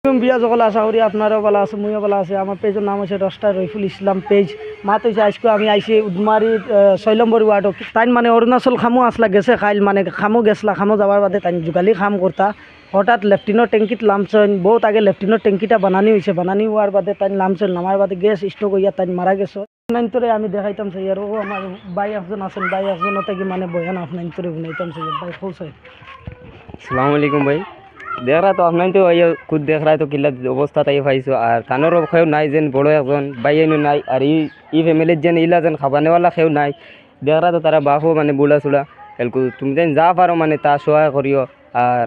বিয়া সকল আশা করি আপনারাও ভালো আছে, মুইও ভালো আছে। আমার পেজের নাম হচ্ছে রস্টার রইফুল ইসলাম পেজ। মাত হয়েছে আজকে আমি আইসি উদমারির 6 নম্বর ওয়ার্ড। তাই মানে অরুণাচল খামো আসলা গেছে খাইল মানে খামো গেছলা, খামো যাওয়ার বাদে তাই যোগালি খাম করতা। হঠাৎ লেফটিনের ট্যাঙ্কিত লামছেন, বহুত আগে লেফটিনের ট্যাঙ্কিটা বানানি হয়েছে, বানানি হওয়ার বাদে তাই নামছেন, নামার বাদে গ্যাস স্ট্রোক হইয়া তাই মারা গেছে। আপনার আমি দেখাইতাম চাই আর আমার ভাই একজন আছেন, ভাই একজন থেকে মানে বয়ান আপনার শুনাইতাম চাই। ভাই খোঁজ আসসালামু আলাইকুম ভাই। দেখ রা তো আপনার তো খুদ দেখ রা তো কিল্লা অবস্থা তাই পাইছো। আর তানোরও খেউ নাই যেন বড় একজন ভাই এনে নাই। আর ই ফ্যামিলির যেন ইলা যেন খাবানেওয়ালা খেউ নাই। দেখ রা তো তারা বাপও মানে বুড়া চুড়া হেলকু তুমি যেন যা পারো মানে তা সহায় করিও। আর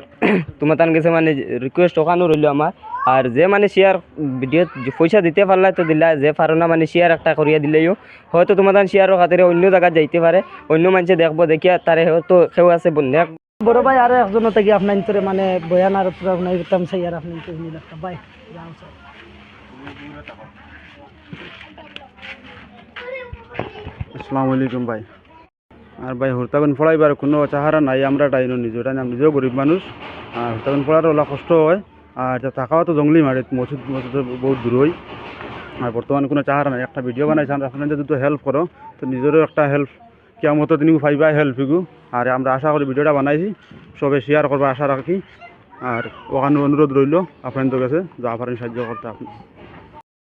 তোমার তান গেছে মানে রিকোয়েস্ট ওখানো রইল আমার। আর যে মানে শেয়ার ভিডিও পয়সা দিতে পারলাই তো দিলা, যে পারো না মানে শেয়ার একটা করিয়া দিলেও হয়তো তোমার তান শেয়ারও খাতিরে অন্য জায়গায় যাইতে পারে, অন্য মানুষে দেখবো দেখিয়া তারে হয়তো কেউ আছে বন্ধু বড় ভাই আরো একজন থেকে আপনার মানে বয়ান আর আপনার করতাম চাই আর আপনার একটা ভাই যাও স্যার। আসসালামু আলাইকুম ভাই। আর ভাই হুরতাগুন ফড়াইবার কোনো চাহারা নাই, আমরা টাইনো নিজেরা নিজেও গরিব মানুষ। আর হুরতাগুন ফড়ার ওলা কষ্ট হয়। আর থাকাও তো জঙ্গলি মারে, মসজিদ মসজিদ বহুত দূর হয়। আর বর্তমানে কোনো চাহারা নাই। একটা ভিডিও বানাইছিলাম, আপনাদের যদি হেল্প করো তো নিজেরও একটা হেল্প কেমন মতো তিনি পাইবা হেল্প ইগু। আর আমরা আশা করি ভিডিওটা বানাইছি সবে শেয়ার করবা আশা রাখি। আর ওখানে অনুরোধ রইল আপনাদের কাছে যা পারেন সাহায্য করতে আপনি।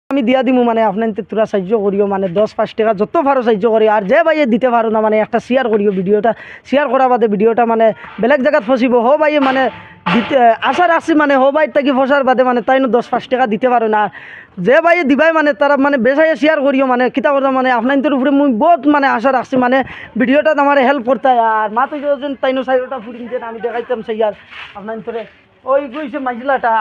আমি দিয়া দিমু মানে আপনার তোরা সাহায্য করিও, মানে 10-5 টাকা যত পারো সাহায্য করি। আর যে ভাইয়ে দিতে পারো না মানে একটা শেয়ার করিও, ভিডিওটা শেয়ার করা বাদে ভিডিওটা মানে বেলেগ জায়গাত ফসিব। হো ভাইয়ে মানে দিতে আশা রাখছি মানে হো ভাই থাকি ফসার বাদে মানে তাই 10-5 টাকা দিতে পারো না। যে ভাইয়ে দিবাই মানে তারা মানে বেসাইয়ে শেয়ার করিও, মানে কিতা কথা মানে আপনার উপরে মুই বহুত মানে আশা রাখছি মানে ভিডিওটা আমার হেল্প করতে। আর মা তো তাইনো সাইডটা ফুরিন যে আমি দেখাইতাম সেই আর আপনার ওই গইছে মাইজলাটা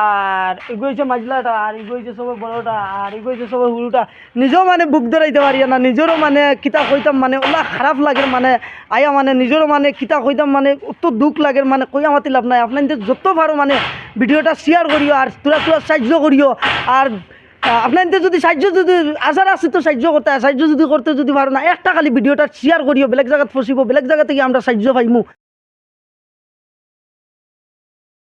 আর এগোইছে মাইজলাটা আর এগোইছে সব বড়টা আর এগোইছে সব হুলুটা। নিজেও মানে বুক ধরাইতে পারি না, নিজেরও মানে কিতা কইতাম মানে ওলা খারাপ লাগে মানে আয়া মানে নিজেরও মানে কিতা কইতাম মানে অত দুঃখ লাগে মানে কইয়া মাতি লাভ নাই। আপনার যত পারো মানে ভিডিওটা শেয়ার করিও আর তোরা সাহায্য করিও। আর আপনার যদি সাহায্য যদি আশা আছে তো সাহায্য করতে, সাহায্য যদি করতে যদি পারো না একটা খালি ভিডিওটা শেয়ার করিও, বেলেগ জায়গাত ফসিব, বেলেগ জায়গা থেকে আমরা সাহায্য পাইমু।